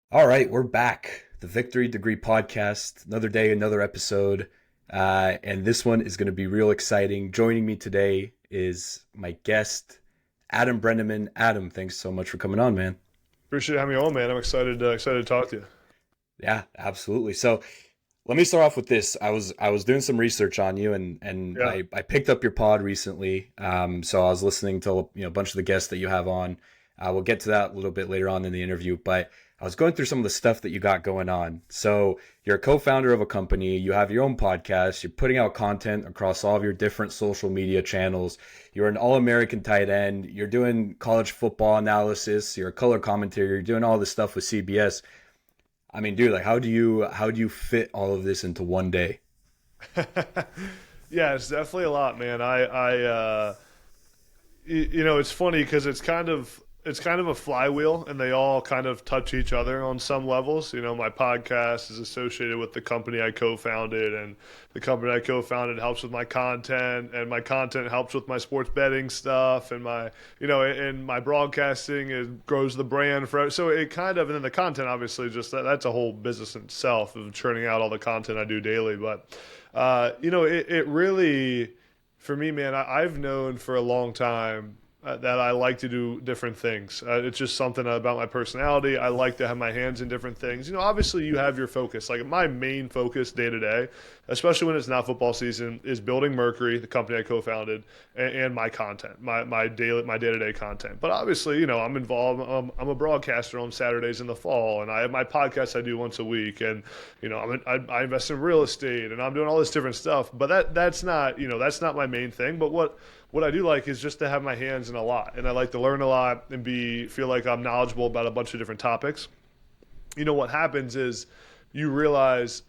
All right, we're back. The Victory Degree Podcast. Another day, another episode. And this one is going to be real exciting. Joining me today is my guest, Adam Breneman. Adam, thanks so much for coming on, man. Appreciate having me on, man. I'm excited to talk to you. Yeah, absolutely. So let me start off with this. I was doing some research on you, and Yeah. I picked up your pod recently. So I was listening to a bunch of the guests that you have on. We'll get to that a little bit later on in the interview, but I was going through some of the stuff that you got going on. So you're a co-founder of a company. You have your own podcast. You're putting out content across all of your different social media channels. You're an all-American tight end. You're doing college football analysis. You're a color commentator. You're doing all this stuff with CBS. I mean, dude, like how do you fit all of this into one day? Yeah, it's definitely a lot, man. It's funny because it's kind of a flywheel, and they all kind of touch each other on some levels. My podcast is associated with the company I co-founded, and the company I co-founded helps with my content, and my content helps with my sports betting stuff, and my broadcasting it grows the brand for. So it kind of, and then the content obviously just that's a whole business in itself of churning out all the content I do daily. But it really, for me, man, I've known for a long time that I like to do different things. It's just something about my personality. I like to have my hands in different things. Obviously you have your focus. Like my main focus day to day, especially when it's not football season, is building Mercury, the company I co-founded, and my content, my day to day content. But obviously, I'm involved. I'm a broadcaster on Saturdays in the fall, and I have my podcast I do once a week, and I invest in real estate, and I'm doing all this different stuff. But that's not my main thing. But what I do like is just to have my hands in a lot, and I like to learn a lot and feel like I'm knowledgeable about a bunch of different topics. What happens is you realize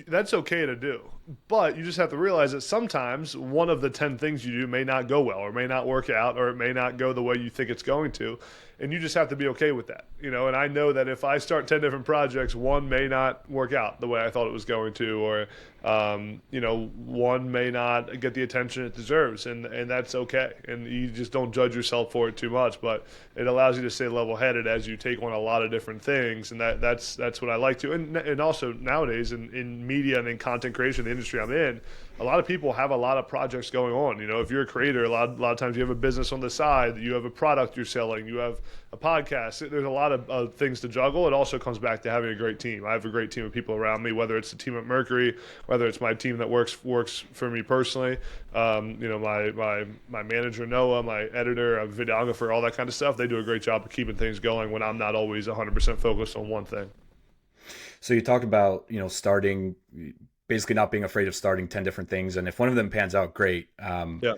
that's okay to do, but you just have to realize that sometimes one of the 10 things you do may not go well, or may not work out, or it may not go the way you think it's going to, and you just have to be okay with that. And I know that if I start 10 different projects, one may not work out the way I thought it was going to, or one may not get the attention it deserves, and that's okay. And you just don't judge yourself for it too much, but it allows you to stay level-headed as you take on a lot of different things, and that's what I like to. And also nowadays in media and in content creation, the industry I'm in, a lot of people have a lot of projects going on. If you're a creator, a lot of times you have a business on the side, you have a product you're selling, you have a podcast. There's a lot of things to juggle. It also comes back to having a great team. I have a great team of people around me, whether it's the team at Mercury, whether it's my team that works for me personally. My manager Noah, my editor, a videographer, all that kind of stuff. They do a great job of keeping things going when I'm not always 100% focused on one thing. So you talked about, starting, basically not being afraid of starting 10 different things. And if one of them pans out, great. Yeah.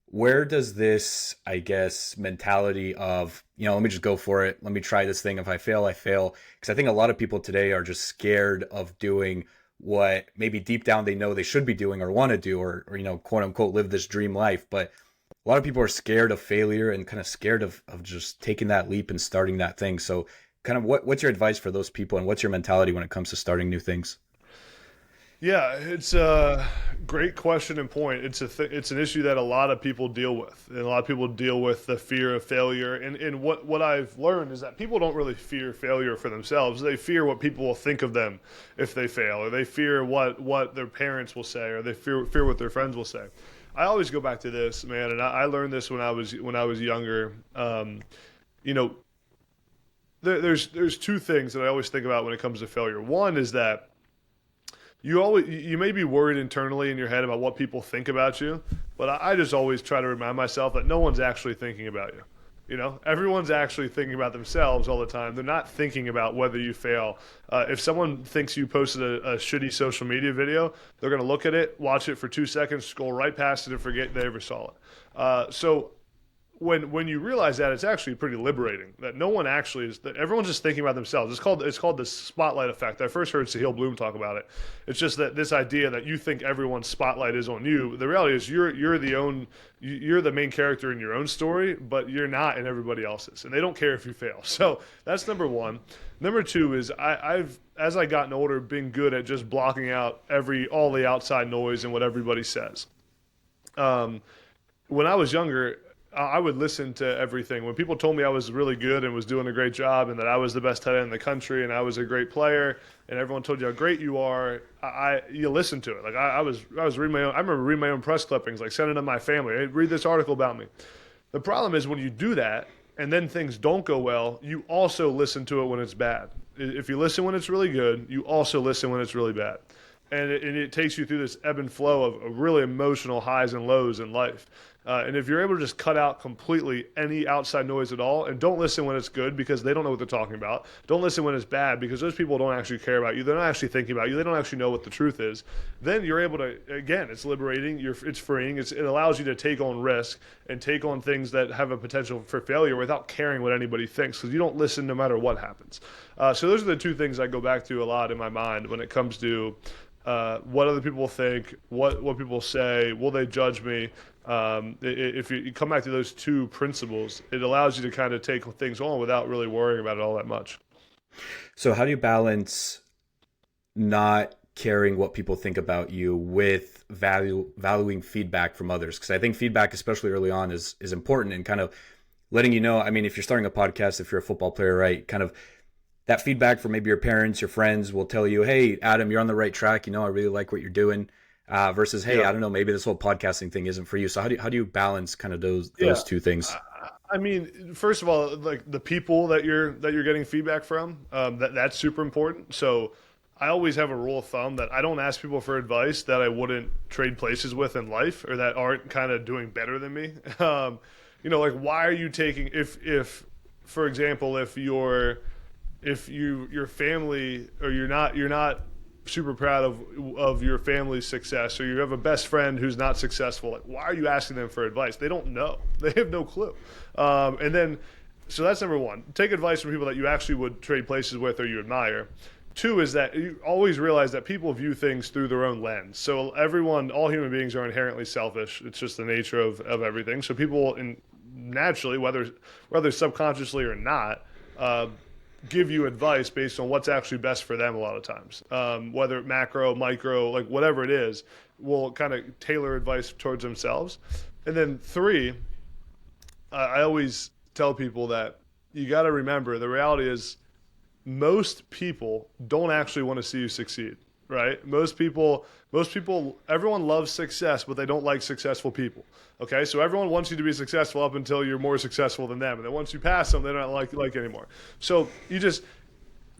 Where does this, I guess, mentality of, let me just go for it. Let me try this thing. If I fail, I fail. Because I think a lot of people today are just scared of doing what maybe deep down they know they should be doing or want to do, or quote unquote, live this dream life. But a lot of people are scared of failure and kind of scared of just taking that leap and starting that thing. So kind of what's your advice for those people, and what's your mentality when it comes to starting new things? Yeah, it's a great question and point. It's an issue that a lot of people deal with, and a lot of people deal with the fear of failure. And what I've learned is that people don't really fear failure for themselves. They fear what people will think of them if they fail, or they fear what their parents will say, or they fear what their friends will say. I always go back to this, man, and I learned this when I was younger. You know, there's two things that I always think about when it comes to failure. One is that you may be worried internally in your head about what people think about you, but I just always try to remind myself that no one's actually thinking about you. Everyone's actually thinking about themselves all the time. They're not thinking about whether you fail. If someone thinks you posted a shitty social media video, they're going to look at it, watch it for 2 seconds, scroll right past it, and forget they ever saw it. So when you realize that, it's actually pretty liberating that no one actually is, that everyone's just thinking about themselves. It's called the spotlight effect. I first heard Sahil Bloom talk about it. It's just that this idea that you think everyone's spotlight is on you. The reality is you're the main character in your own story, but you're not in everybody else's, and they don't care if you fail. So that's number one. Number two is I've, as I gotten older, been good at just blocking out all the outside noise and what everybody says. When I was younger, I would listen to everything. When people told me I was really good and was doing a great job and that I was the best tight end in the country and I was a great player and everyone told you how great you are, you listen to it. Like I was reading my own. I remember reading my own press clippings, like sending them to my family. Hey, read this article about me. The problem is when you do that and then things don't go well, you also listen to it when it's bad. If you listen when it's really good, you also listen when it's really bad. And it takes you through this ebb and flow of really emotional highs and lows in life. And if you're able to just cut out completely any outside noise at all and don't listen when it's good because they don't know what they're talking about. Don't listen when it's bad because those people don't actually care about you. They're not actually thinking about you. They don't actually know what the truth is. Then you're able to, again, it's liberating. It's freeing. It allows you to take on risk and take on things that have a potential for failure without caring what anybody thinks because you don't listen no matter what happens. So those are the two things I go back to a lot in my mind when it comes to what other people think, what people say, will they judge me? If you come back to those two principles, it allows you to kind of take things on without really worrying about it all that much. So how do you balance not caring what people think about you with valuing feedback from others? Because I think feedback, especially early on, is important and kind of letting you know. I mean, if you're starting a podcast, if you're a football player, right, kind of that feedback from maybe your parents, your friends will tell you, hey, Adam, you're on the right track. I really like what you're doing. Versus, hey, I don't know, maybe this whole podcasting thing isn't for you. So how do you balance kind of those two things? I mean, first of all, like the people that you're getting feedback from, that's super important. So I always have a rule of thumb that I don't ask people for advice that I wouldn't trade places with in life or that aren't kind of doing better than me. Like why are you taking if for example, if your family or you're not super proud of your family's success or you have a best friend who's not successful, like why are you asking them for advice? They don't know. They have no clue. So that's number one. Take advice from people that you actually would trade places with or you admire. Two is that you always realize that people view things through their own lens. So all human beings are inherently selfish. It's just the nature of everything. So people naturally, whether subconsciously or not, give you advice based on what's actually best for them a lot of times. Whether macro, micro, like whatever it is, will kind of tailor advice towards themselves. And then three, I always tell people that you got to remember the reality is most people don't actually want to see you succeed, right? Most people, everyone loves success, but they don't like successful people. Okay, so everyone wants you to be successful up until you're more successful than them, and then once you pass them, they don't like anymore. So you just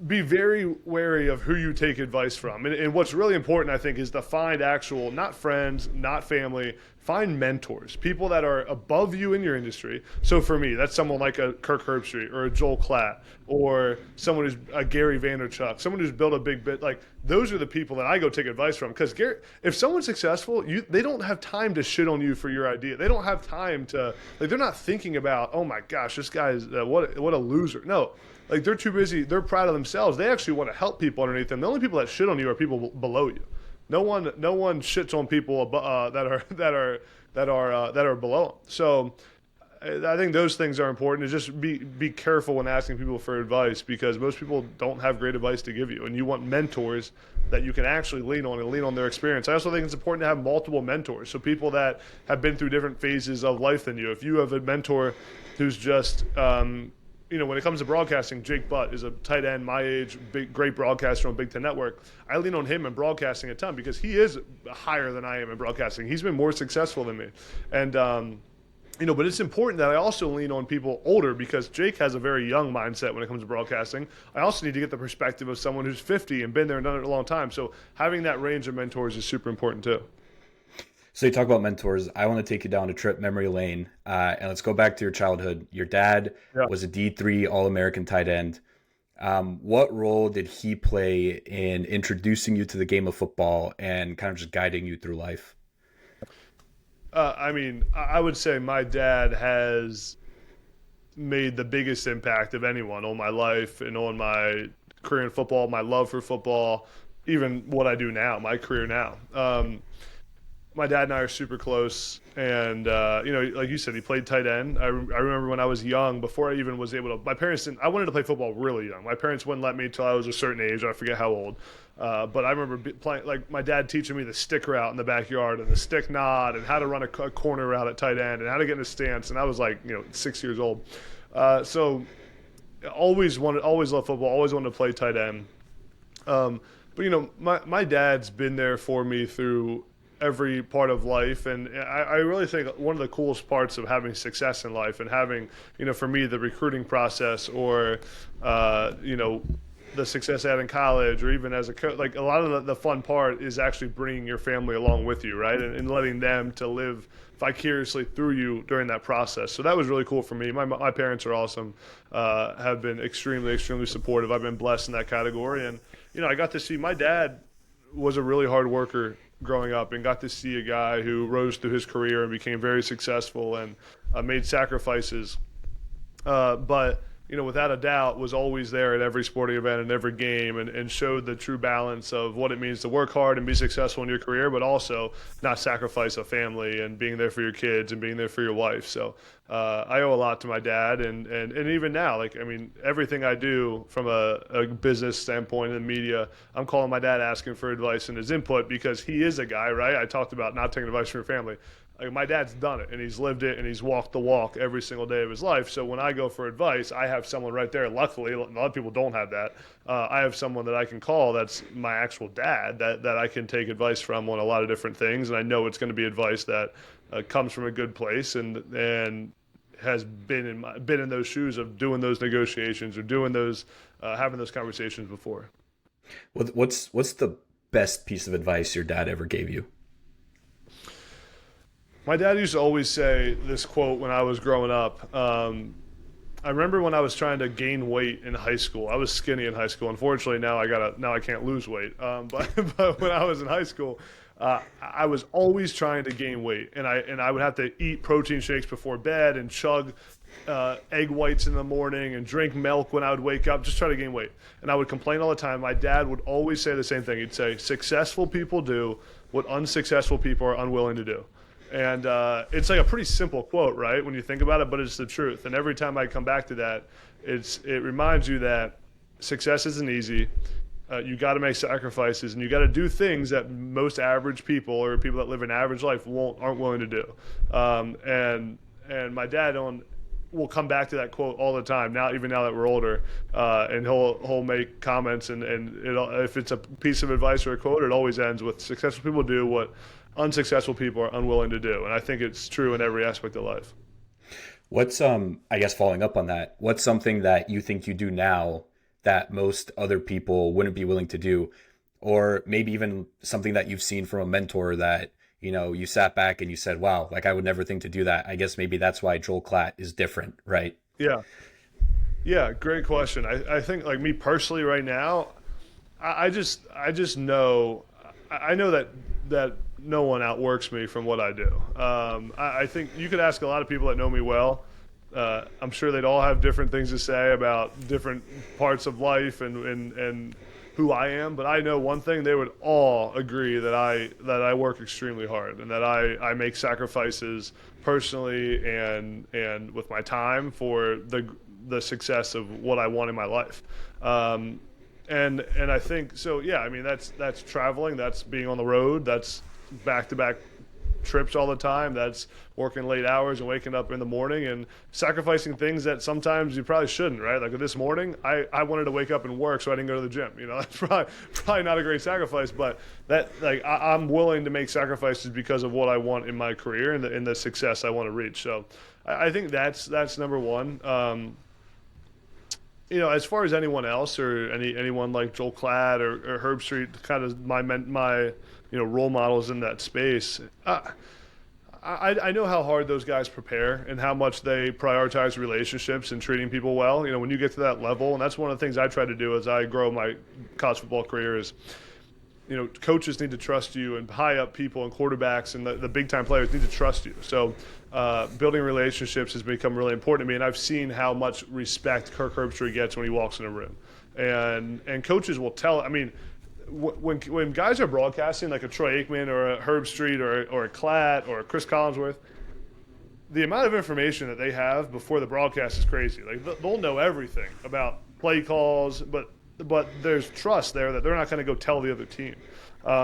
be very wary of who you take advice from. And what's really important, I think, is to find actual, not friends, not family, find mentors, people that are above you in your industry. So for me, that's someone like a Kirk Herbstreit or a Joel Klatt or someone who's a Gary Vaynerchuk, someone who's built a big bit. Like those are the people that I go take advice from. Because if someone's successful, they don't have time to shit on you for your idea. They don't have time to, like, they're not thinking about, oh my gosh, this guy's what a loser. No. Like they're too busy. They're proud of themselves. They actually want to help people underneath them. The only people that shit on you are people below you. No one shits on people that are below them. So I think those things are important. To just be careful when asking people for advice because most people don't have great advice to give you, and you want mentors that you can actually lean on and lean on their experience. I also think it's important to have multiple mentors, so people that have been through different phases of life than you. If you have a mentor who's just when it comes to broadcasting, Jake Butt is a tight end, my age, great broadcaster on Big Ten Network. I lean on him in broadcasting a ton because he is higher than I am in broadcasting. He's been more successful than me. And, but it's important that I also lean on people older because Jake has a very young mindset when it comes to broadcasting. I also need to get the perspective of someone who's 50 and been there and done it a long time. So having that range of mentors is super important too. So you talk about mentors. I want to take you down a trip memory lane, and let's go back to your childhood. Your dad was a D3 All-American tight end. What role did he play in introducing you to the game of football and kind of just guiding you through life? I would say my dad has made the biggest impact of anyone on my life and on my career in football, my love for football, even what I do now, my career now. my dad and I are super close, and like you said, he played tight end. I remember when I was young, before I even was able to. My parents didn't. I wanted to play football really young. My parents wouldn't let me until I was a certain age. I forget how old. But I remember playing, like my dad teaching me the stick route in the backyard and the stick nod and how to run a corner route at tight end and how to get in a stance. And I was like 6 years old. So always loved football. Always wanted to play tight end. But my dad's been there for me through every part of life, and I really think one of the coolest parts of having success in life and having, for me, the recruiting process or the success I had in college or even as a coach, like a lot of the fun part is actually bringing your family along with you, right, and letting them to live vicariously through you during that process. So that was really cool for me. My parents are awesome, have been extremely supportive. I've been blessed in that category, and I got to see my dad was a really hard worker growing up and got to see a guy who rose through his career and became very successful and made sacrifices. But without a doubt, was always there at every sporting event and every game and showed the true balance of what it means to work hard and be successful in your career, but also not sacrifice a family and being there for your kids and being there for your wife. So I owe a lot to my dad. And even now, everything I do from a business standpoint in the media, I'm calling my dad asking for advice and his input because he is a guy, right? I talked about not taking advice from your family. Like my dad's done it and he's lived it and he's walked the walk every single day of his life. So when I go for advice, I have someone right there. Luckily, a lot of people don't have that. I have someone that I can call that's my actual dad that I can take advice from on a lot of different things. And I know it's going to be advice that comes from a good place and has been in those shoes of doing those negotiations or doing those having those conversations before. What's the best piece of advice your dad ever gave you? My dad used to always say this quote when I was growing up. I remember when I was trying to gain weight in high school. I was skinny in high school. Unfortunately, now I can't lose weight. But when I was in high school, I was always trying to gain weight, and I would have to eat protein shakes before bed and chug egg whites in the morning and drink milk when I would wake up, just try to gain weight. And I would complain all the time. My dad would always say the same thing. He'd say, "Successful people do what unsuccessful people are unwilling to do." And it's like a pretty simple quote, right, when you think about it, but it's the truth. And every time I come back to that, it reminds you that success isn't easy. You got to make sacrifices, and you got to do things that most average people or people that live an average life aren't willing to do. And my dad will come back to that quote all the time now, even now that we're older, and he'll make comments, and if it's a piece of advice or a quote, it always ends with successful people do what unsuccessful people are unwilling to do. And I think it's true in every aspect of life. What's I guess following up on that, what's something that you think you do now that most other people wouldn't be willing to do, or maybe even something that you've seen from a mentor that you sat back and you said, wow, like I would never think to do that. I guess maybe that's why Joel Klatt is different, right? Yeah, great question. I think, like me personally right now, I just know that no one outworks me from what I do. I think you could ask a lot of people that know me well. I'm sure they'd all have different things to say about different parts of life and who I am. But I know one thing: they would all agree that I work extremely hard and that I make sacrifices personally and with my time for the success of what I want in my life. And I think so. Yeah, I mean that's traveling, that's being on the road, that's back-to-back trips all the time, that's working late hours and waking up in the morning and sacrificing things that sometimes you probably shouldn't, right? Like this morning, I wanted to wake up and work, so I didn't go to the gym. That's probably not a great sacrifice, but that I'm willing to make sacrifices because of what I want in my career and the success I want to reach. So I think that's number one. As far as anyone else or anyone like Joel Klatt or Herb Street, kind of my role models in that space, I know how hard those guys prepare and how much they prioritize relationships and treating people well. When you get to that level, and that's one of the things I try to do as I grow my college football career is, coaches need to trust you, and high up people and quarterbacks and the big time players need to trust you. So building relationships has become really important to me, and I've seen how much respect Kirk Herbstreit gets when he walks in a room. And coaches will tell, when guys are broadcasting, like a Troy Aikman or a Herb Street or a Klatt or a Chris Collinsworth, the amount of information that they have before the broadcast is crazy. Like they'll know everything about play calls, but there's trust there that they're not going to go tell the other team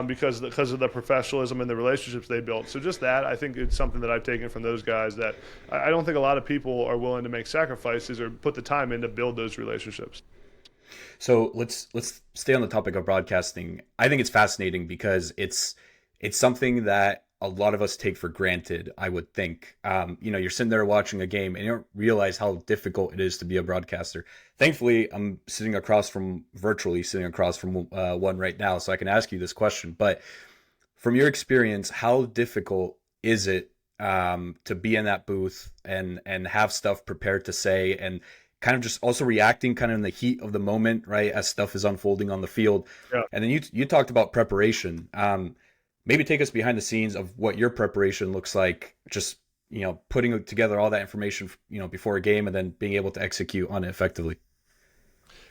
because of the professionalism and the relationships they built. So just that, I think it's something that I've taken from those guys that I don't think a lot of people are willing to make sacrifices or put the time in to build those relationships. So let's stay on the topic of broadcasting. I think it's fascinating because it's something that a lot of us take for granted, I would think. You're sitting there watching a game and you don't realize how difficult it is to be a broadcaster. Thankfully, I'm virtually sitting across from one right now, so I can ask you this question. But from your experience, how difficult is it to be in that booth and have stuff prepared to say and kind of just also reacting kind of in the heat of the moment, right, as stuff is unfolding on the field? Yeah. And then you talked about preparation. Maybe take us behind the scenes of what your preparation looks like, just, putting together all that information, before a game and then being able to execute on it effectively.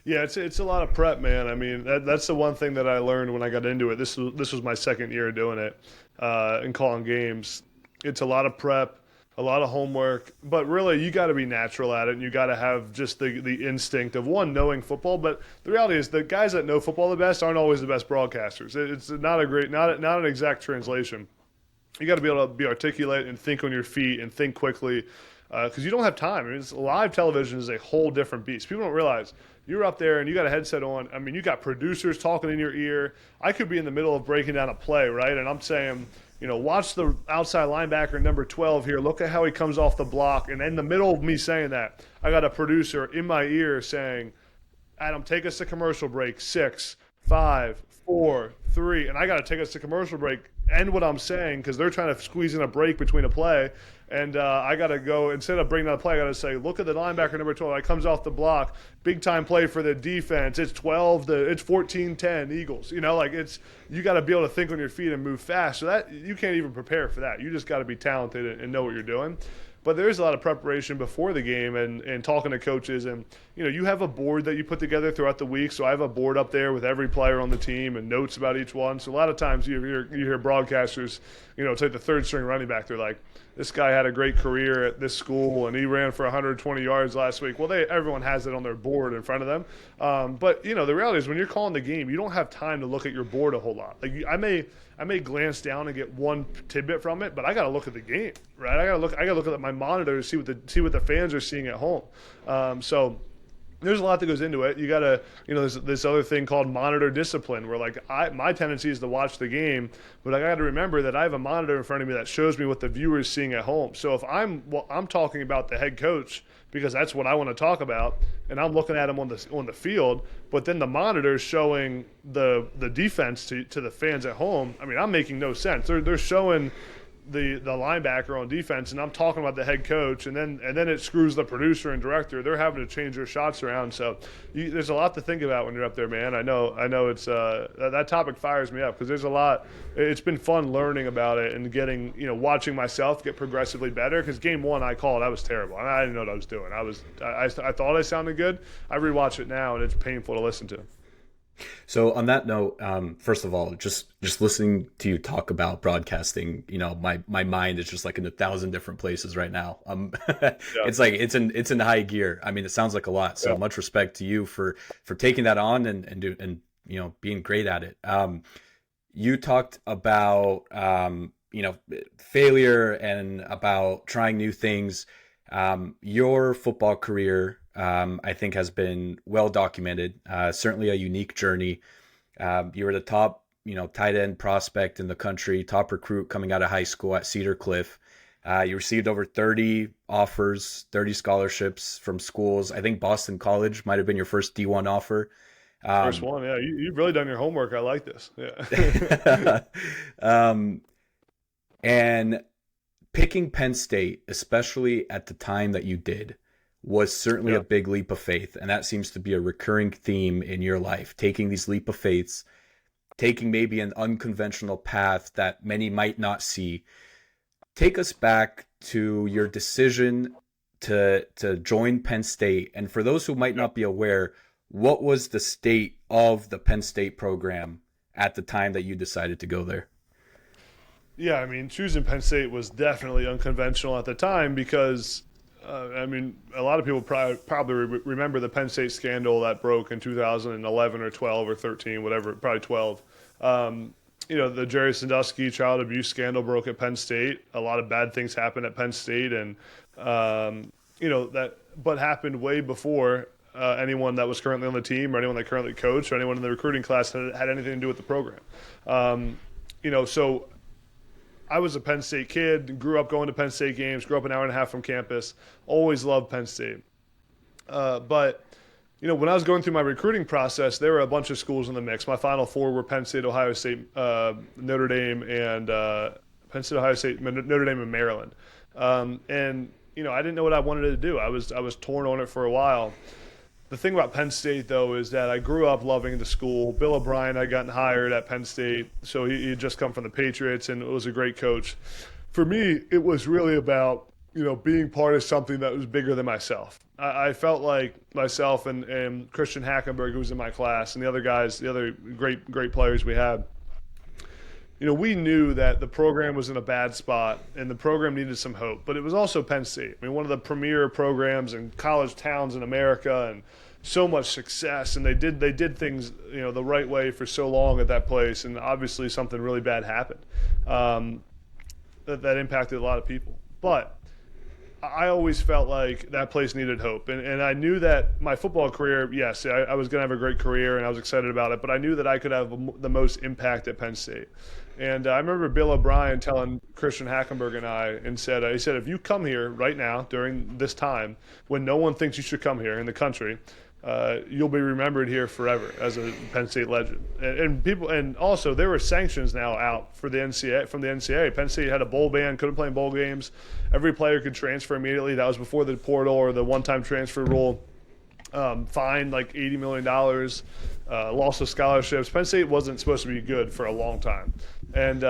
Yeah, it's a lot of prep, man. I mean, that's the one thing that I learned when I got into it. This was my second year doing it and calling games. It's a lot of prep, a lot of homework, but really you got to be natural at it, and you got to have just the instinct of knowing football. But the reality is the guys that know football the best aren't always the best broadcasters. It's not an exact translation. You got to be able to be articulate and think on your feet and think quickly because you don't have time. I mean, live television is a whole different beast. People don't realize you're up there and you got a headset on. I mean, you got producers talking in your ear. I could be in the middle of breaking down a play, right? And I'm saying, watch the outside linebacker, number 12 here. Look at how he comes off the block. And in the middle of me saying that, I got a producer in my ear saying, Adam, take us to commercial break. 6, 5, 4, 3. And I got to take us to commercial break, end what I'm saying, because they're trying to squeeze in a break between a play. And I got to go, instead of bringing down a play, I got to say, look at the linebacker number 12. It comes off the block. Big time play for the defense. It's 14-10 Eagles. You got to be able to think on your feet and move fast. So that you can't even prepare for that. You just got to be talented and know what you're doing. But there's a lot of preparation before the game and talking to coaches. And, you have a board that you put together throughout the week. So I have a board up there with every player on the team and notes about each one. So a lot of times you hear broadcasters, it's like the third string running back. They're like, this guy had a great career at this school and he ran for 120 yards last week. Well, everyone has it on their board in front of them. But the reality is when you're calling the game, you don't have time to look at your board a whole lot. Like I may glance down and get one tidbit from it, but I got to look at the game, right? I got to look at my monitor to see what the fans are seeing at home. So there's a lot that goes into it. You got to, there's this other thing called monitor discipline where my tendency is to watch the game, but I got to remember that I have a monitor in front of me that shows me what the viewer is seeing at home. So if I'm talking about the head coach because that's what I want to talk about, and I'm looking at him on the field, but then the monitor is showing the defense to the fans at home. I mean, I'm making no sense. They're showing the linebacker on defense, and I'm talking about the head coach, and then it screws the producer and director. They're having to change their shots around. So there's a lot to think about when you're up there, man. I know it's that topic fires me up because there's a lot. It's been fun learning about it and getting watching myself get progressively better. Because game one I called, I was terrible. I didn't know what I was doing. I thought I sounded good. I rewatch it now, and it's painful to listen to. So on that note, first of all, just listening to you talk about broadcasting, my mind is just like in 1,000 different places right now. Yeah. It's like it's in high gear. I mean, it sounds like a lot. So much respect to you for taking that on and being great at it. You talked about failure and about trying new things. Your football career, I think, has been well documented. Certainly a unique journey. You were the top, tight end prospect in the country, top recruit coming out of high school at Cedar Cliff. You received over 30 offers, 30 scholarships from schools. I think Boston College might have been your first D1 offer. First one, yeah. You've really done your homework. I like this. Yeah. And picking Penn State, especially at the time that you did, was certainly a big leap of faith. And that seems to be a recurring theme in your life, taking these leap of faiths, taking maybe an unconventional path that many might not see. Take us back to your decision to join Penn State. And for those who might not be aware, what was the state of the Penn State program at the time that you decided to go there? Yeah, I mean, choosing Penn State was definitely unconventional at the time because, I mean, a lot of people probably remember the Penn State scandal that broke in 2011 or 12 or 13, whatever, probably 12. The Jerry Sandusky child abuse scandal broke at Penn State. A lot of bad things happened at Penn State, and but happened way before anyone that was currently on the team or anyone that currently coached or anyone in the recruiting class had anything to do with the program. So I was a Penn State kid, grew up going to Penn State games, grew up an hour and a half from campus, always loved Penn State. But when I was going through my recruiting process, there were a bunch of schools in the mix. My final four were Penn State, Ohio State, Notre Dame, and Penn State, Ohio State, Notre Dame, and Maryland. I didn't know what I wanted to do. I was torn on it for a while. The thing about Penn State, though, is that I grew up loving the school. Bill O'Brien had gotten hired at Penn State, so he had just come from the Patriots and was a great coach. For me, it was really about being part of something that was bigger than myself. I felt like myself and Christian Hackenberg, who was in my class, and the other guys, the other great players we had, we knew that the program was in a bad spot and the program needed some hope. But it was also Penn State. I mean, one of the premier programs in college towns in America, and so much success. And they did things the right way for so long at that place. And obviously something really bad happened that impacted a lot of people. But I always felt like that place needed hope. And I knew that my football career, yes, I was going to have a great career and I was excited about it, but I knew that I could have the most impact at Penn State. And I remember Bill O'Brien telling Christian Hackenberg and I, he said, if you come here right now during this time when no one thinks you should come here in the country, you'll be remembered here forever as a Penn State legend. And also there were sanctions now out for the NCAA from the NCAA. Penn State had a bowl ban, couldn't play in bowl games. Every player could transfer immediately. That was before the portal or the one-time transfer rule. Fined like $80 million, loss of scholarships. Penn State wasn't supposed to be good for a long time. And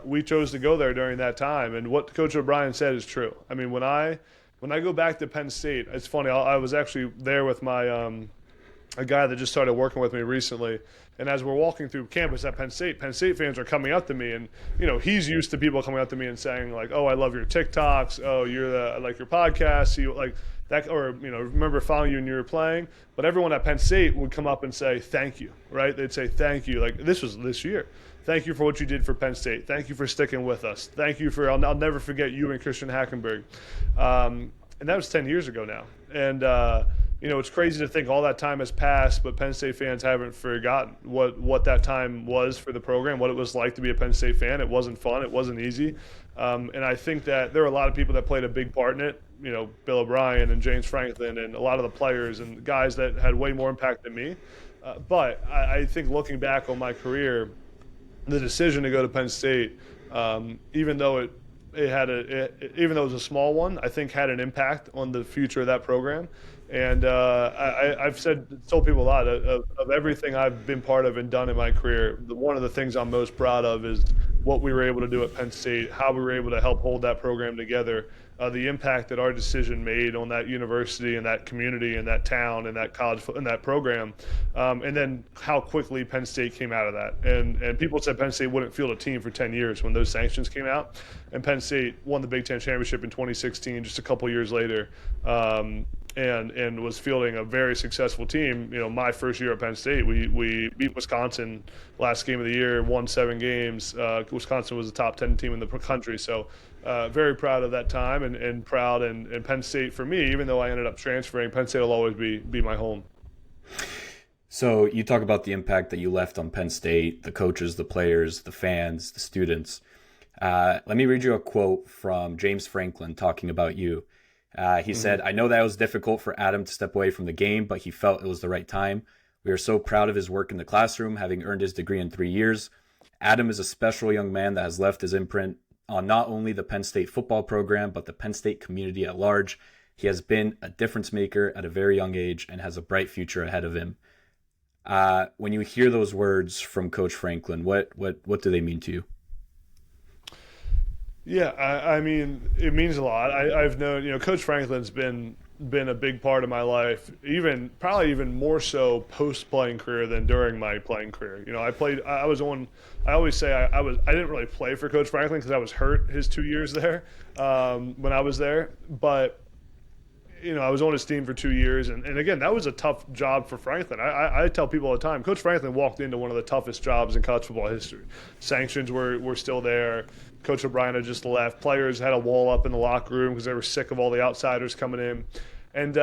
we chose to go there during that time. And what Coach O'Brien said is true. I mean, when I go back to Penn State, it's funny. I was actually there with my a guy that just started working with me recently. And as we're walking through campus at Penn State fans are coming up to me, and he's used to people coming up to me and saying like, "Oh, I love your TikToks. Oh, I like your podcast. You like that, or remember following you when you were playing." But everyone at Penn State would come up and say thank you, right? They'd say thank you. Like this was this year. Thank you for what you did for Penn State. Thank you for sticking with us. Thank you for I'll never forget you and Christian Hackenberg. And that was 10 years ago now. And it's crazy to think all that time has passed, but Penn State fans haven't forgotten what that time was for the program, what it was like to be a Penn State fan. It wasn't fun. It wasn't easy. And I think that there are a lot of people that played a big part in it. Bill O'Brien and James Franklin and a lot of the players and guys that had way more impact than me. But I think looking back on my career, the decision to go to Penn State, even though it was a small one, I think had an impact on the future of that program. And I've told people a lot of everything I've been part of and done in my career. One of the things I'm most proud of is what we were able to do at Penn State, how we were able to help hold that program together, the impact that our decision made on that university and that community and that town and that college and that program, and then how quickly Penn State came out of that. And people said Penn State wouldn't field a team for 10 years when those sanctions came out, and Penn State won the Big Ten championship in 2016, just a couple years later. And was fielding a very successful team. My first year at Penn State, we beat Wisconsin last game of the year, won 7 games. Wisconsin was the top 10 team in the country. So very proud of that time and proud. And Penn State, for me, even though I ended up transferring, Penn State will always be my home. So you talk about the impact that you left on Penn State, the coaches, the players, the fans, the students. Let me read you a quote from James Franklin talking about you. He said, "I know that it was difficult for Adam to step away from the game, but he felt it was the right time. We are so proud of his work in the classroom, having earned his degree in 3 years. Adam is a special young man that has left his imprint on not only the Penn State football program, but the Penn State community at large. He has been a difference maker at a very young age and has a bright future ahead of him." When you hear those words from Coach Franklin, what do they mean to you? Yeah, I mean, it means a lot. I've known, Coach Franklin's been been a big part of my life, probably even more so post playing career than during my playing career. You know, I always say I didn't really play for Coach Franklin because I was hurt his 2 years there when I was there, but you know, I was on his team for 2 years. And again, that was a tough job for Franklin. I tell people all the time, Coach Franklin walked into one of the toughest jobs in college football history. Sanctions were still there. Coach O'Brien had just left. Players had a wall up in the locker room because they were sick of all the outsiders coming in. And,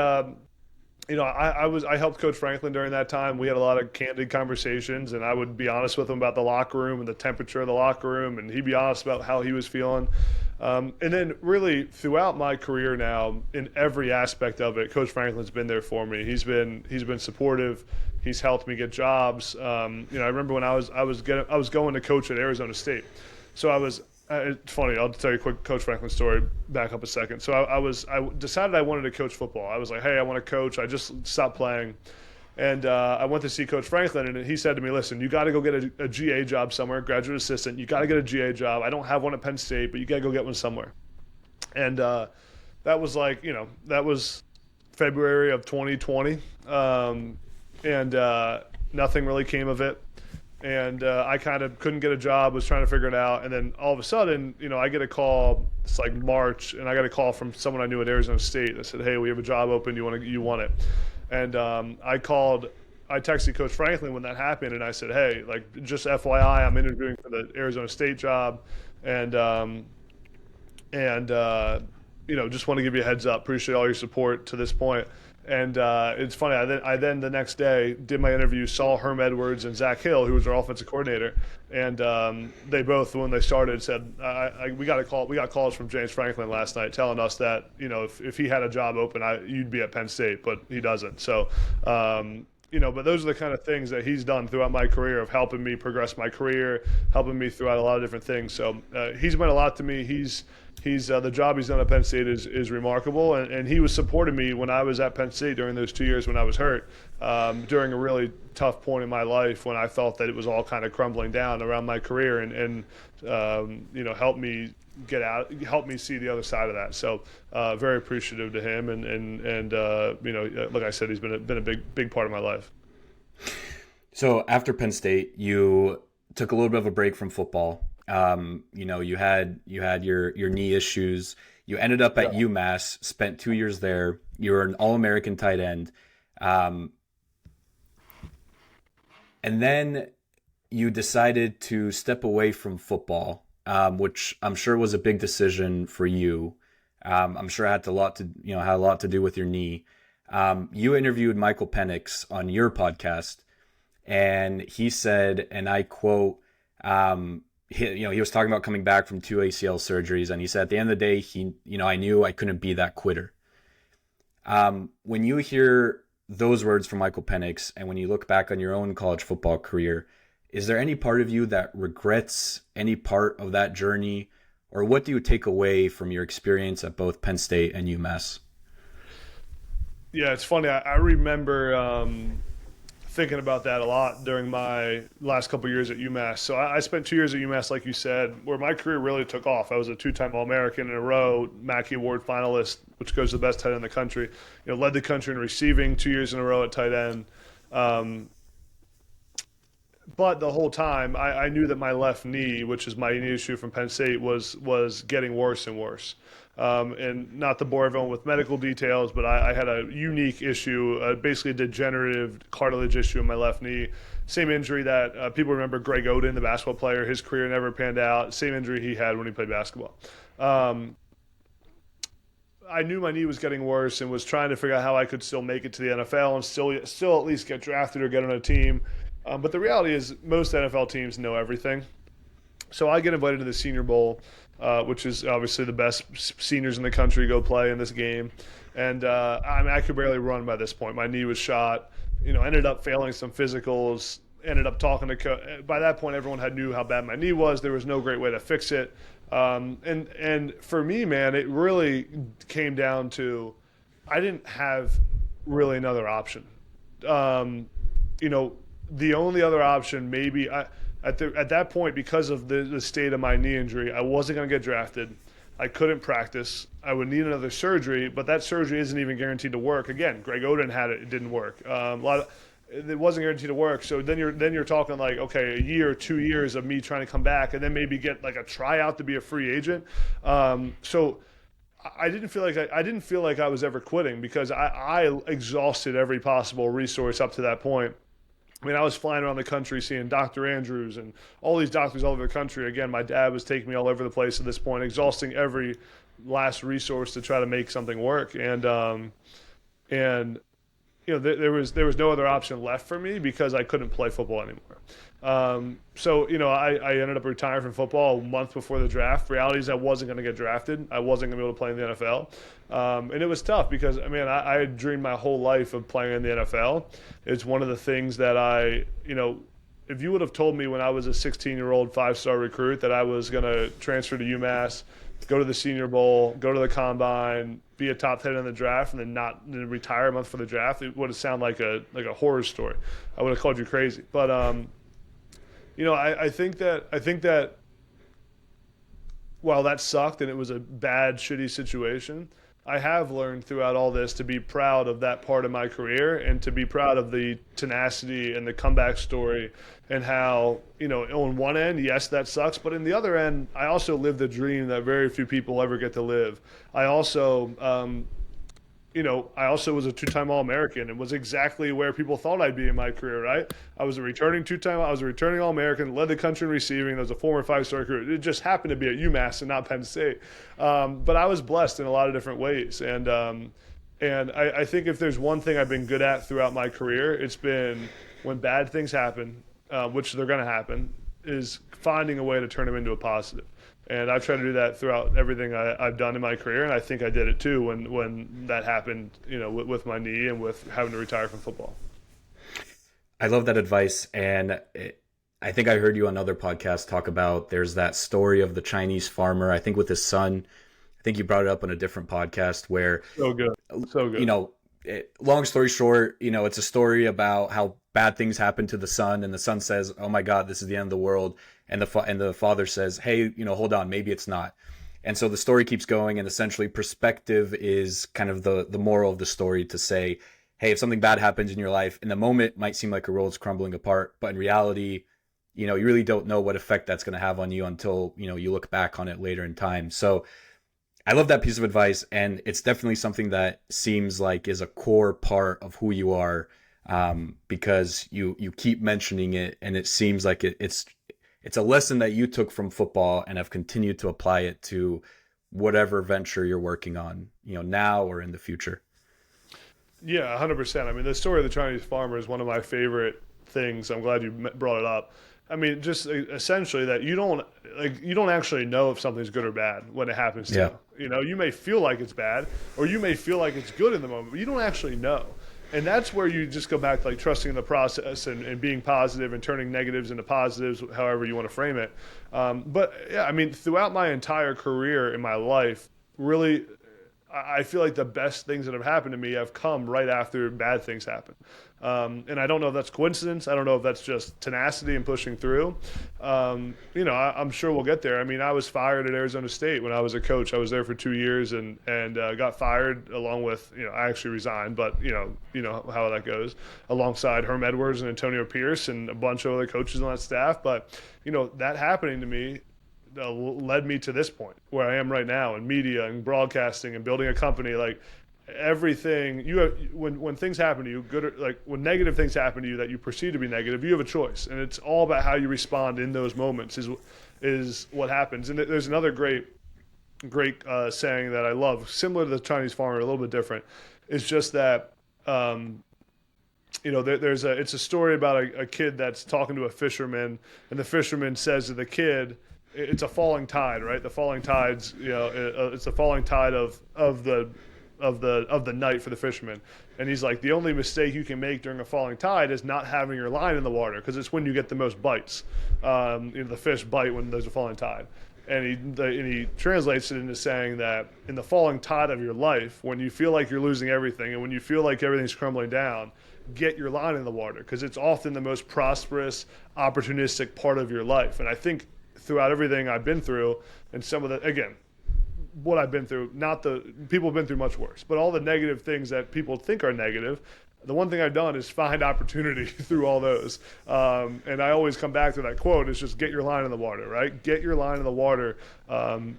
you know, I helped Coach Franklin during that time. We had a lot of candid conversations, and I would be honest with him about the locker room and the temperature of the locker room, and he'd be honest about how he was feeling. And then really throughout my career now, in every aspect of it, Coach Franklin's been there for me. He's been supportive. He's helped me get jobs. You know, I remember when I was going to coach at Arizona State. So I was. It's funny. I'll tell you a quick Coach Franklin story. Back up a second. So I decided I wanted to coach football. I was like, hey, I want to coach. I just stopped playing. And I went to see Coach Franklin, and he said to me, listen, you got to go get a GA job somewhere, graduate assistant. You got to get a GA job. I don't have one at Penn State, but you got to go get one somewhere. And that was like, you know, that was February of 2020. And nothing really came of it. And I kind of couldn't get a job, was trying to figure it out. And then all of a sudden, you know, I get a call, it's like March, and I got a call from someone I knew at Arizona State that said, hey, we have a job open, you want it. And I texted Coach Franklin when that happened, and I said, hey, like, just FYI, I'm interviewing for the Arizona State job, and you know, just want to give you a heads up. Appreciate all your support to this point. And it's funny, I then the next day did my interview, saw Herm Edwards and Zach Hill, who was our offensive coordinator, and they both, when they started, said, we got calls from James Franklin last night telling us that, you know, if he had a job open, you'd be at Penn State, but he doesn't. So, you know, but those are the kind of things that he's done throughout my career of helping me progress my career, helping me throughout a lot of different things. So he's meant a lot to me. He's the job he's done at Penn State is remarkable, and he was supporting me when I was at Penn State during those 2 years when I was hurt, during a really tough point in my life when I felt that it was all kind of crumbling down around my career, and you know, helped me get out, helped me see the other side of that. So very appreciative to him, and you know, like I said, he's been a big part of my life. So after Penn State, you took a little bit of a break from football. You know, you had your knee issues. You ended up at UMass, spent 2 years there. You were an All-American tight end. And then you decided to step away from football, which I'm sure was a big decision for you. I'm sure it had a lot to do with your knee. You interviewed Michael Penix on your podcast, and he said, and I quote, he was talking about coming back from 2 ACL surgeries, and he said at the end of the day, I knew I couldn't be that quitter. When you hear those words from Michael Penix, and when you look back on your own college football career, is there any part of you that regrets any part of that journey, or what do you take away from your experience at both Penn State and UMass? Yeah, it's funny. I remember thinking about that a lot during my last couple of years at UMass. So I spent 2 years at UMass, like you said, where my career really took off. I was a 2-time All-American in a row, Mackey Award finalist, which goes to the best tight end in the country. You know, led the country in receiving 2 years in a row at tight end. But the whole time, I knew that my left knee, which is my knee issue from Penn State, was getting worse and worse. And not to bore everyone with medical details, but I had a unique issue, basically a degenerative cartilage issue in my left knee. Same injury that people remember Greg Oden, the basketball player, his career never panned out. Same injury he had when he played basketball. I knew my knee was getting worse and was trying to figure out how I could still make it to the NFL and still at least get drafted or get on a team. But the reality is most NFL teams know everything. So I get invited to the Senior Bowl, which is obviously the best seniors in the country go play in this game. And I could barely run by this point. My knee was shot, ended up failing some physicals, ended up talking to by that point, everyone knew how bad my knee was. There was no great way to fix it. And for me, man, it really came down to I didn't have really another option. The only other option maybe at that point, because of the state of my knee injury, I wasn't going to get drafted. I couldn't practice. I would need another surgery, but that surgery isn't even guaranteed to work. Again, Greg Oden had it; it didn't work. It wasn't guaranteed to work. So then you're talking like, okay, a year, 2 years of me trying to come back, and then maybe get like a tryout to be a free agent. So I didn't feel like I was ever quitting, because I exhausted every possible resource up to that point. I mean, I was flying around the country seeing Dr. Andrews and all these doctors all over the country. Again, my dad was taking me all over the place at this point, exhausting every last resource to try to make something work. And there was no other option left for me, because I couldn't play football anymore. So I ended up retiring from football a month before the draft. Reality is I wasn't going to get drafted. I wasn't going to be able to play in the NFL. And it was tough, because I had dreamed my whole life of playing in the NFL. It's one of the things that if you would have told me when I was a 16-year-old 5-star recruit that I was going to transfer to UMass, go to the Senior Bowl, go to the Combine, be a top 10 in the draft, and then retire a month for the draft, it would have sounded like a horror story. I would have called you crazy. But I think that while that sucked and it was a bad, shitty situation, I have learned throughout all this to be proud of that part of my career, and to be proud of the tenacity and the comeback story, and how, on one end, yes, that sucks, but in the other end, I also lived a dream that very few people ever get to live. I also was a two-time All-American, and was exactly where people thought I'd be in my career, right? I was a returning All-American, led the country in receiving. I was a former 5-star recruit. It just happened to be at UMass and not Penn State. But I was blessed in a lot of different ways. And I think if there's one thing I've been good at throughout my career, it's been, when bad things happen, which they're going to happen, is finding a way to turn them into a positive. And I've tried to do that throughout everything I've done in my career, and I think I did it too when that happened, with my knee and with having to retire from football. I love that advice, and I think I heard you on other podcasts talk about, there's that story of the Chinese farmer, I think with his son. I think you brought it up on a different podcast where, so good. Long story short, it's a story about how bad things happen to the son, and the son says, "Oh my God, this is the end of the world," and the father says, "Hey, hold on, maybe it's not." And so the story keeps going, and essentially perspective is kind of the moral of the story, to say, hey, if something bad happens in your life, in the moment it might seem like a world's crumbling apart, but in reality, you really don't know what effect that's going to have on you until you look back on it later in time. So I love that piece of advice, and it's definitely something that seems like is a core part of who you are, because you keep mentioning it, and it seems like it's a lesson that you took from football and have continued to apply it to whatever venture you're working on, now or in the future. Yeah, 100%. I mean, the story of the Chinese farmer is one of my favorite things. I'm glad you brought it up. I mean, just essentially that you don't actually know if something's good or bad when it happens to you. You may feel like it's bad, or you may feel like it's good in the moment, but you don't actually know. And that's where you just go back to trusting in the process and being positive and turning negatives into positives, however you want to frame it. But yeah, I mean, throughout my entire career in my life, really, I feel like the best things that have happened to me have come right after bad things happen. And I don't know if that's coincidence. I don't know if that's just tenacity and pushing through. I'm sure we'll get there. I mean, I was fired at Arizona State when I was a coach. I was there for 2 years and got fired along with, I actually resigned, but you know how that goes, alongside Herm Edwards and Antonio Pierce and a bunch of other coaches on that staff. But, that happening to me led me to this point where I am right now in media and broadcasting and building a company. Like everything when things happen to you, good or, when negative things happen to you that you perceive to be negative, you have a choice, and it's all about how you respond in those moments is what happens. And there's another great saying that I love, similar to the Chinese farmer, a little bit different. It's just that it's a story about a kid that's talking to a fisherman, and the fisherman says to the kid, it's a falling tide, right? The falling tides, it's a falling tide of the night for the fisherman. And he's like, the only mistake you can make during a falling tide is not having your line in the water, because it's when you get the most bites. The fish bite when there's a falling tide. And he translates it into saying that in the falling tide of your life, when you feel like you're losing everything and when you feel like everything's crumbling down, get your line in the water, because it's often the most prosperous, opportunistic part of your life. And I think throughout everything I've been through, and some of the, again, what I've been through. Not the people have been through much worse, but all the negative things that people think are negative. The one thing I've done is find opportunity through all those. And I always come back to that quote: "Is just get your line in the water, right? Get your line in the water,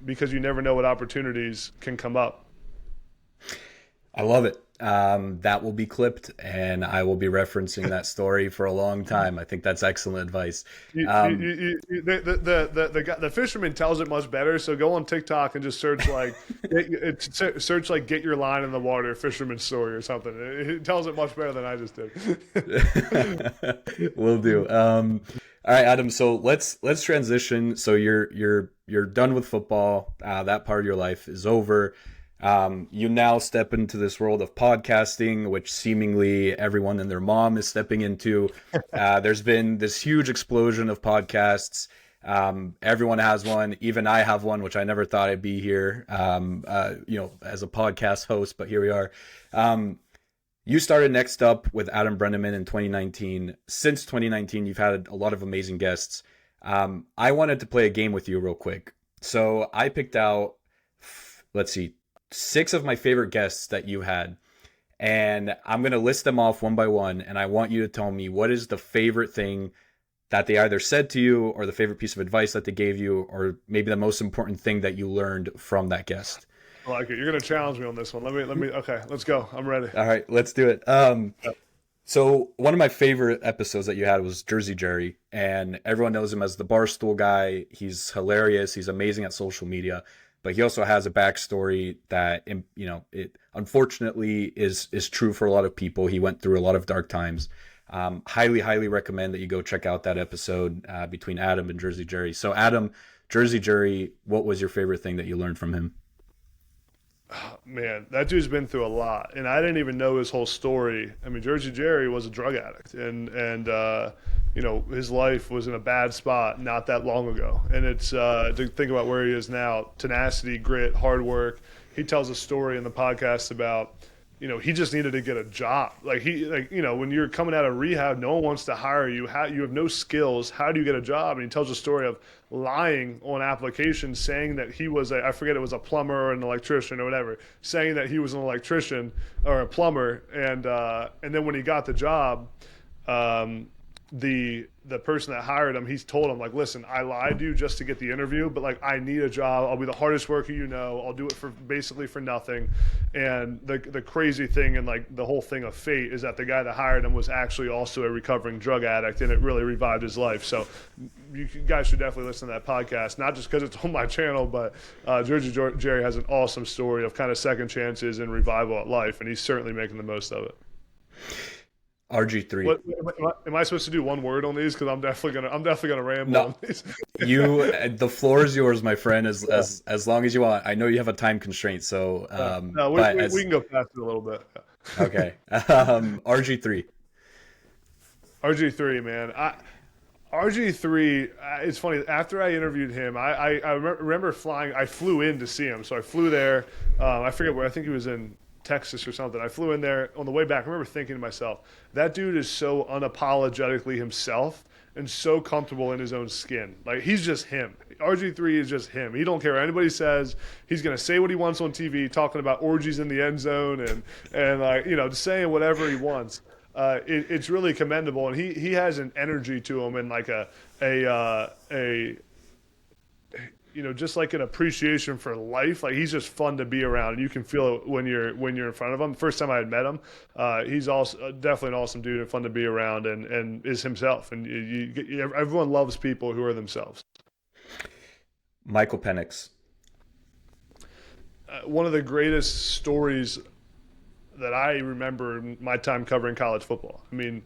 because you never know what opportunities can come up." I love it. That will be clipped, and I will be referencing that story for a long time. I think that's excellent advice. The fisherman tells it much better. So go on TikTok and just search like get your line in the water fisherman story or something. It tells it much better than I just did. Will do. All right, Adam. So let's transition. So you're done with football. That part of your life is over. You now step into this world of podcasting, which seemingly everyone and their mom is stepping into. There's been this huge explosion of podcasts. Everyone has one. Even I have one, which I never thought I'd be here, as a podcast host, but here we are. You started Next Up with Adam Breneman in 2019. Since 2019, you've had a lot of amazing guests. I wanted to play a game with you real quick. So I picked out, let's see, 6 of my favorite guests that you had, and I'm going to list them off one by one, and I want you to tell me what is the favorite thing that they either said to you, or the favorite piece of advice that they gave you, or maybe the most important thing that you learned from that guest. I like it. You're going to challenge me on this one. Let me. Okay, let's go. I'm ready. All right, let's do it. So one of my favorite episodes that you had was Jersey Jerry, and everyone knows him as the Barstool guy. He's hilarious. He's amazing at social media. But he also has a backstory that, it unfortunately is true for a lot of people. He went through a lot of dark times. Highly recommend that you go check out that episode between Adam and Jersey Jerry. So Adam, Jersey Jerry, what was your favorite thing that you learned from him? Oh, man, that dude's been through a lot, and I didn't even know his whole story. I mean, Jersey Jerry was a drug addict, and his life was in a bad spot not that long ago. And it's to think about where he is now: tenacity, grit, hard work. He tells a story in the podcast about, he just needed to get a job. When you're coming out of rehab, no one wants to hire you. You have no skills. How do you get a job? And he tells a story of lying on applications, saying that he was I forget, it was a plumber or an electrician or whatever, saying that he was an electrician or a plumber. And then when he got the job, the person that hired him, he's told him, like, listen, I lied to you just to get the interview, but I need a job. I'll be the hardest worker I'll do it for basically for nothing. And the crazy thing and the whole thing of fate is that the guy that hired him was actually also a recovering drug addict, and it really revived his life. So you guys should definitely listen to that podcast, not just because it's on my channel, but Jersey Jerry has an awesome story of kind of second chances and revival at life, and he's certainly making the most of it. RG3. What am I supposed to do one word on these? Because I'm definitely gonna ramble on these. The floor is yours, my friend. As long as you want. I know you have a time constraint, so we can go past it a little bit. Okay. RG3. RG3, man. RG3. It's funny. After I interviewed him, I remember flying. I flew in to see him, so I flew there. I forget where. I think he was in Texas or something. I flew in there. On the way back, I remember thinking to myself, that dude is so unapologetically himself and so comfortable in his own skin. He's just him. RG3 is just him. He don't care what anybody says. He's going to say what he wants on TV, talking about orgies in the end zone and saying whatever he wants. It's really commendable, and he has an energy to him and just like an appreciation for life. He's just fun to be around, and you can feel it when you're in front of him. First time I had met him, he's also definitely an awesome dude and fun to be around, and is himself. And everyone loves people who are themselves. Michael Penix. One of the greatest stories that I remember in my time covering college football. I mean,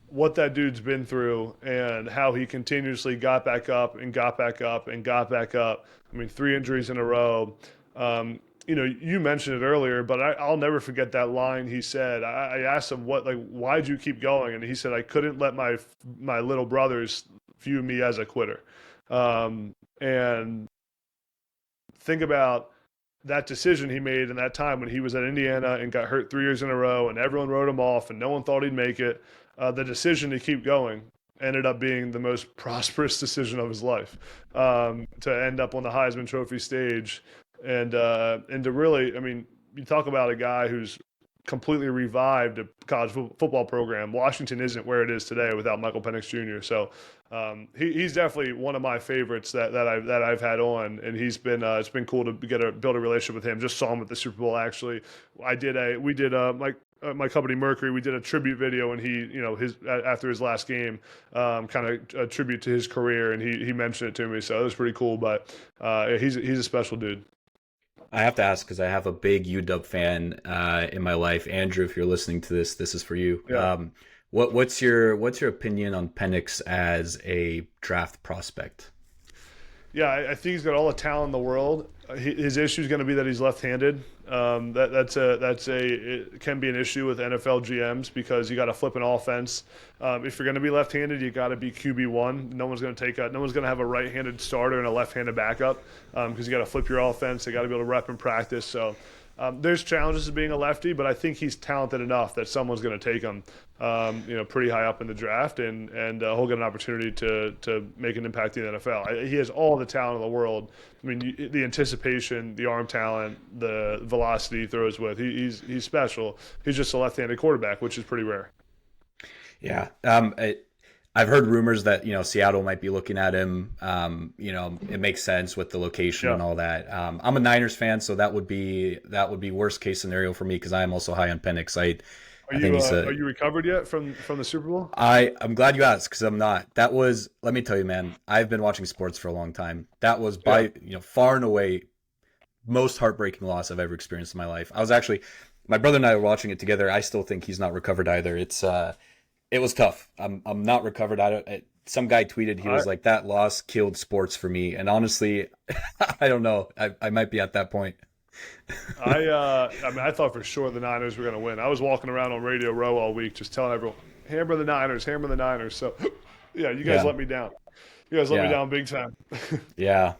what that dude's been through and how he continuously got back up and got back up and got back up. I mean, 3 injuries in a row. You mentioned it earlier, but I'll never forget that line he said. I asked him, why'd you keep going? And he said, I couldn't let my little brothers view me as a quitter. And think about that decision he made in that time when he was at Indiana and got hurt 3 years in a row and everyone wrote him off and no one thought he'd make it. The decision to keep going ended up being the most prosperous decision of his life. To end up on the Heisman Trophy stage and to really, I mean, you talk about a guy who's completely revived a college football program. Washington isn't where it is today without Michael Penix Jr. So he's definitely one of my favorites that I've had on, and he's been it's been cool to build a relationship with him. Just saw him at the Super Bowl actually. My company Mercury, we did a tribute video, and he, his after his last game, kind of a tribute to his career, and he mentioned it to me, so it was pretty cool. But he's a special dude. I have to ask because I have a big UW fan in my life. Andrew, if you're listening to this, this is for you. Yeah. What's your opinion on Penix as a draft prospect? Yeah, I think he's got all the talent in the world. His issue is going to be that he's left-handed. It can be an issue with NFL GMs because you got to flip an offense. If you're going to be left-handed, you got to be QB1. No one's going to have a right-handed starter and a left-handed backup because you got to flip your offense. They got to be able to rep in practice. So there's challenges to being a lefty, but I think he's talented enough that someone's going to take him, pretty high up in the draft, and he'll get an opportunity to make an impact in the NFL. He has all the talent in the world. I mean, the anticipation, the arm talent, the velocity he throws with. He's special. He's just a left-handed quarterback, which is pretty rare. Yeah. I've heard rumors that, Seattle might be looking at him. It makes sense with the location and all that. I'm a Niners fan, so that would be worst case scenario for me because I am also high on Penix. Are you recovered yet from the Super Bowl? I'm glad you asked because I'm not. Let me tell you, man, I've been watching sports for a long time. That was far and away most heartbreaking loss I've ever experienced in my life. My brother and I were watching it together. I still think he's not recovered either. It was tough. I'm not recovered. Some guy tweeted, he was like, that loss killed sports for me. And honestly, I don't know. I might be at that point. I thought for sure the Niners were going to win. I was walking around on Radio Row all week just telling everyone, hammer the Niners, hammer the Niners. So, yeah, you guys let me down. You guys let me down big time. Yeah.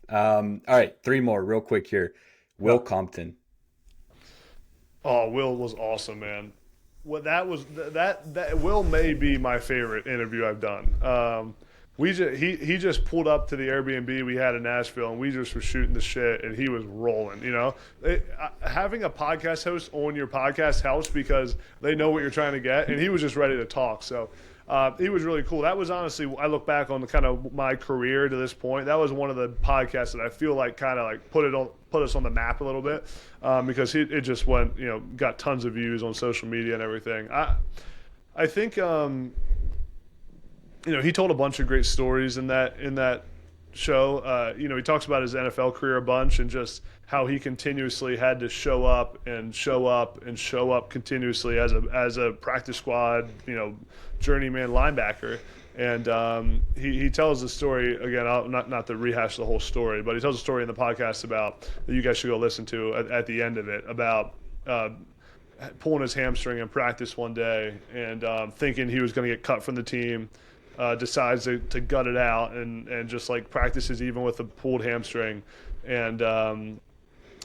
All right, 3 more real quick here. Will Compton. Oh, Will was awesome, man. Well, that Will may be my favorite interview I've done. He just pulled up to the Airbnb we had in Nashville, and we just were shooting the shit, and he was rolling. Having a podcast host on your podcast helps because they know what you're trying to get, and he was just ready to talk. So he was really cool. That was honestly, I look back on kind of my career to this point. That was one of the podcasts that I feel like kind of like put us on the map a little bit because it just went, got tons of views on social media and everything. I think. He told a bunch of great stories in that show. He talks about his NFL career a bunch and just how he continuously had to show up and show up and show up continuously as a practice squad, journeyman linebacker. And he tells the story again. Not to rehash the whole story, but he tells a story in the podcast about that you guys should go listen to at the end of it about. Pulling his hamstring in practice one day and thinking he was going to get cut from the team. Decides to gut it out and just like practices even with a pulled hamstring and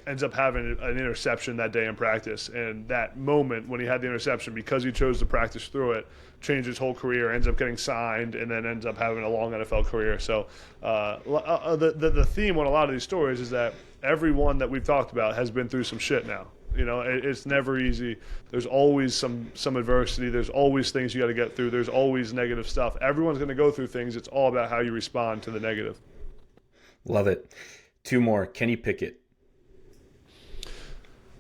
ends up having an interception that day in practice. And that moment when he had the interception, because he chose to practice through it, changed his whole career, ends up getting signed, and then ends up having a long NFL career. So the theme on a lot of these stories is that everyone that we've talked about has been through some shit now. It's never easy. There's always some adversity. There's always things you got to get through. There's always negative stuff. Everyone's going to go through things. It's all about how you respond to the negative. Love it. 2 more. Kenny Pickett.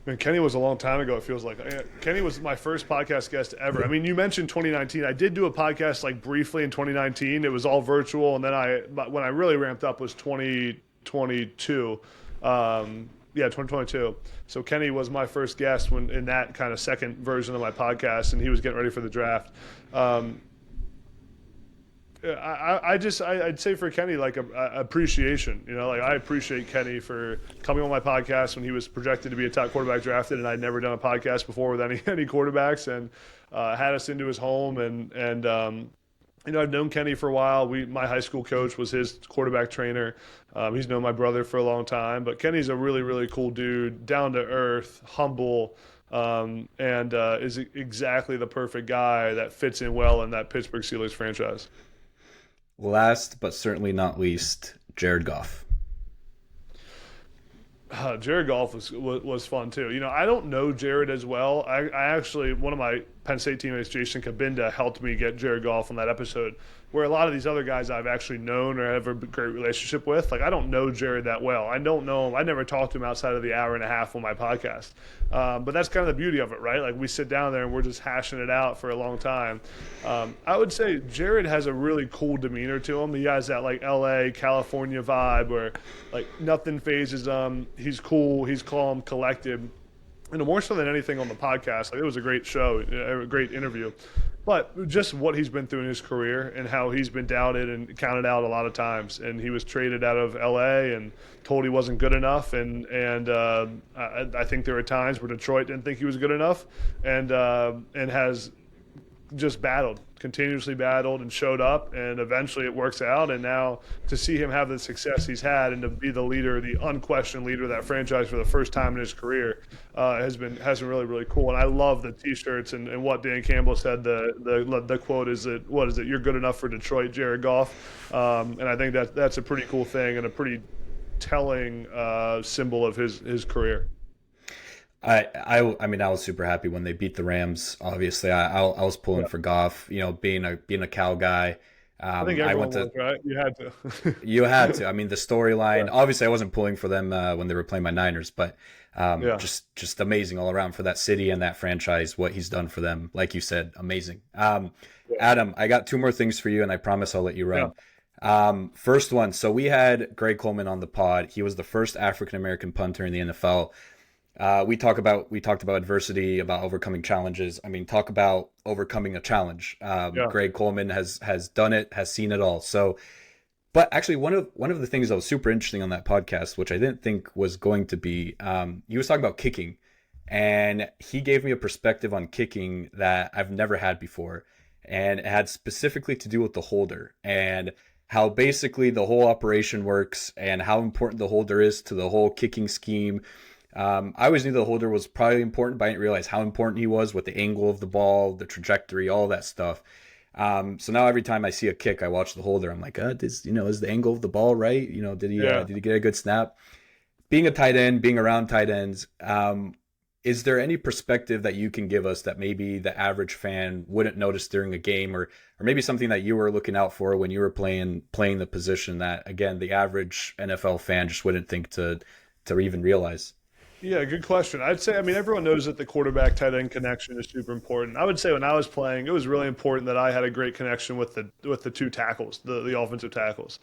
Man, Kenny was a long time ago, it feels like. Kenny was my first podcast guest ever. I mean, you mentioned 2019. I did do a podcast like briefly in 2019. It was all virtual. And then when I really ramped up was 2022. 2022. So Kenny was my first guest when in that kind of second version of my podcast, and he was getting ready for the draft. I'd say for Kenny, like appreciation. I appreciate Kenny for coming on my podcast when he was projected to be a top quarterback drafted, and I'd never done a podcast before with any quarterbacks, and had us into his home and I've known Kenny for a while. My high school coach was his quarterback trainer. He's known my brother for a long time. But Kenny's a really, really cool dude, down to earth, humble, and is exactly the perfect guy that fits in well in that Pittsburgh Steelers franchise. Last but certainly not least, Jared Goff. Jared Goff was fun too. I don't know Jared as well. I actually, one of my Penn State teammates, Jason Kabinda, helped me get Jared Goff on that episode. Where a lot of these other guys I've actually known or have a great relationship with, like I don't know Jared that well. I don't know him. I never talked to him outside of the hour and a half on my podcast. But that's kind of the beauty of it, right? Like we sit down there and we're just hashing it out for a long time. I would say Jared has a really cool demeanor to him. He has that like LA, California vibe where like nothing phases him. He's cool, he's calm, collected. More so than anything on the podcast, like it was a great show, a great interview. But just what he's been through in his career and how he's been doubted and counted out a lot of times. And he was traded out of LA and told he wasn't good enough. I think there were times where Detroit didn't think he was good enough and has just continuously battled and showed up, and eventually it works out. And now to see him have the success he's had and to be the leader, the unquestioned leader of that franchise for the first time in his career has been really, really cool. And I love the T-shirts and what Dan Campbell said. The quote is that, what is it? You're good enough for Detroit, Jared Goff. And I think that's a pretty cool thing and a pretty telling symbol of his career. I mean, I was super happy when they beat the Rams. Obviously, I was pulling for Goff. Being a Cal guy. I think everyone was, right? You had to. You had to. I mean, the storyline. Yeah. Obviously, I wasn't pulling for them when they were playing my Niners, but just amazing all around for that city and that franchise. What he's done for them, like you said, amazing. Adam, I got two more things for you, and I promise I'll let you run. Yeah. First one. So we had Greg Coleman on the pod. He was the first African American punter in the NFL. We talked about adversity, about overcoming challenges. I mean, talk about overcoming a challenge. Greg Coleman has done it, has seen it all. So, but actually, one of the things that was super interesting on that podcast, which I didn't think was going to be, he was talking about kicking, and he gave me a perspective on kicking that I've never had before, and it had specifically to do with the holder and how basically the whole operation works and how important the holder is to the whole kicking scheme. I always knew the holder was probably important, but I didn't realize how important he was with the angle of the ball, the trajectory, all that stuff. So now every time I see a kick, I watch the holder. I'm like, is the angle of the ball right? Did he get a good snap? Being a tight end, being around tight ends, is there any perspective that you can give us that maybe the average fan wouldn't notice during a game, or maybe something that you were looking out for when you were playing the position that, again, the average NFL fan just wouldn't think to even realize? Yeah, good question. I'd say, everyone knows that the quarterback tight end connection is super important. I would say when I was playing, it was really important that I had a great connection with the two tackles, the offensive tackles.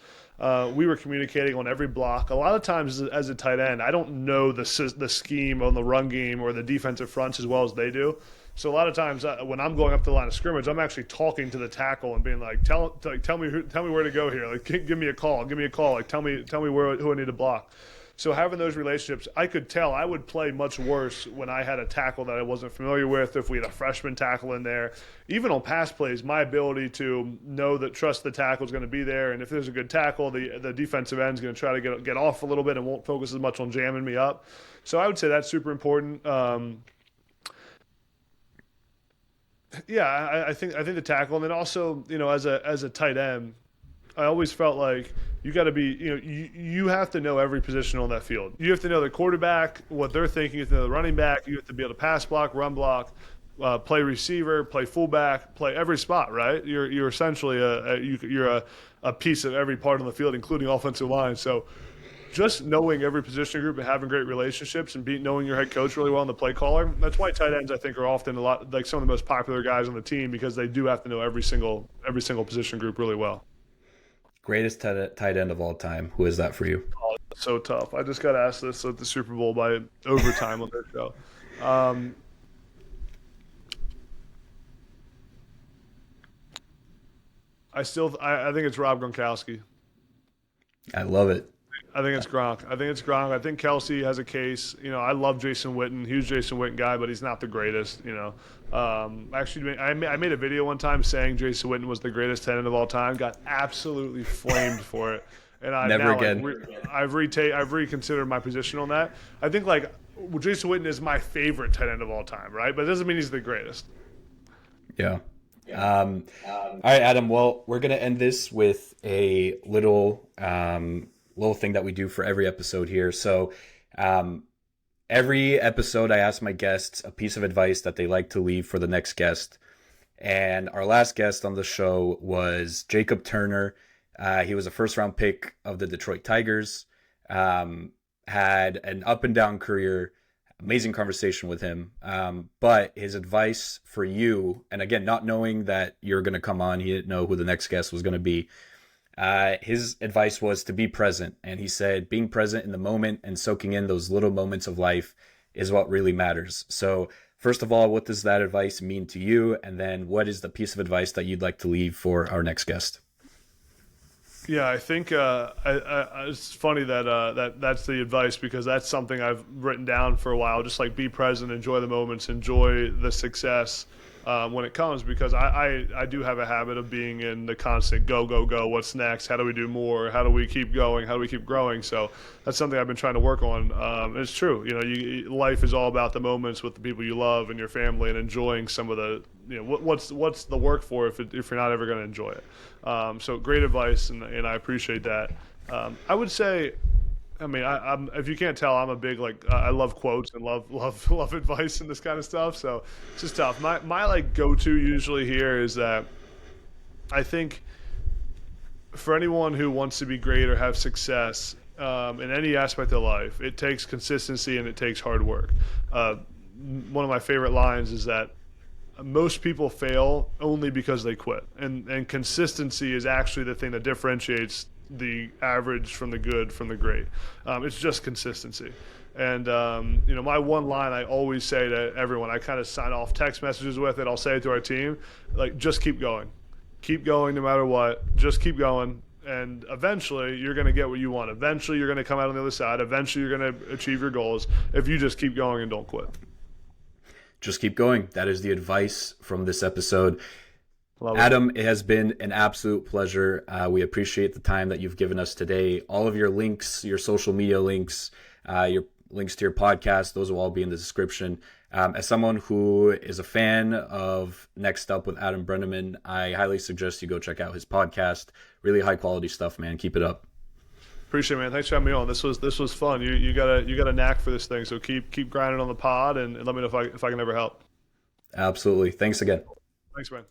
We were communicating on every block. A lot of times as a tight end, I don't know the scheme on the run game or the defensive fronts as well as they do. So a lot of times when I'm going up the line of scrimmage, I'm actually talking to the tackle and being like, tell me where to go here. Like, give me a call. Like, tell me who I need to block. So having those relationships, I could tell I would play much worse when I had a tackle that I wasn't familiar with, if we had a freshman tackle in there. Even on pass plays, my ability to trust the tackle is going to be there, and if there's a good tackle, the defensive end is going to try to get off a little bit and won't focus as much on jamming me up. So I would say that's super important. I think the tackle, and then also, as a tight end, I always felt like you got to be, you have to know every position on that field. You have to know the quarterback, what they're thinking. You have to know the running back. You have to be able to pass block, run block, play receiver, play fullback, play every spot. Right? You're essentially you're a piece of every part on the field, including offensive line. So just knowing every position group and having great relationships and knowing your head coach really well and the play caller. That's why tight ends, I think, are often a lot like some of the most popular guys on the team, because they do have to know every single position group really well. Greatest tight end of all time. Who is that for you? Oh, it's so tough. I just got asked this at the Super Bowl by overtime on their show. I think it's Rob Gronkowski. I love it. I think it's Gronk. I think Kelsey has a case. I love Jason Witten. Huge Jason Witten guy, but he's not the greatest. Actually, I made a video one time saying Jason Witten was the greatest tight end of all time. Got absolutely flamed for it. And I've reconsidered my position on that. I think Jason Witten is my favorite tight end of all time, right? But it doesn't mean he's the greatest. Yeah. All right, Adam. Well, we're gonna end this with a little thing that we do for every episode here. So Um, every episode, I ask my guests a piece of advice that they like to leave for the next guest. And our last guest on the show was Jacob Turner. He was a first round pick of the Detroit Tigers. Had an up and down career. Amazing conversation with him. But his advice for you, and again, not knowing that you're going to come on, he didn't know who the next guest was going to be. His advice was to be present. And he said, being present in the moment and soaking in those little moments of life is what really matters. So first of all, what does that advice mean to you? And then what is the piece of advice that you'd like to leave for our next guest? Yeah, I think it's funny that that's the advice, because that's something I've written down for a while. Just like be present, enjoy the moments, enjoy the success when it comes, because I do have a habit of being in the constant go, go, go. What's next? How do we do more? How do we keep going? How do we keep growing? So that's something I've been trying to work on. It's true. Life is all about the moments with the people you love and your family, and enjoying some of the, what's the work for if you're not ever going to enjoy it. So great advice, and I appreciate that. I would say, I'm if you can't tell, I'm a big I love quotes and love advice and this kind of stuff. So it's just tough. My go-to usually here is that I think for anyone who wants to be great or have success in any aspect of life, it takes consistency and it takes hard work. One of my favorite lines is that most people fail only because they quit, and consistency is actually the thing that differentiates the average from the good from the great. It's just consistency. And my one line I always say to everyone, I kind of sign off text messages with it, I'll say it to our team, just keep going no matter what, just keep going, and eventually you're going to get what you want. Eventually you're going to come out on the other side. Eventually you're going to achieve your goals if you just keep going and don't quit. Just keep going. That is the advice from this episode. Adam, it has been an absolute pleasure. We appreciate the time that you've given us today. All of your links, your social media links, your links to your podcast, those will all be in the description. As someone who is a fan of Next Up with Adam Breneman, I highly suggest you go check out his podcast. Really high quality stuff, man. Keep it up. Appreciate it, man. Thanks for having me on. This was fun. You got a knack for this thing, so keep grinding on the pod, and let me know if I can ever help. Absolutely. Thanks again. Thanks, man.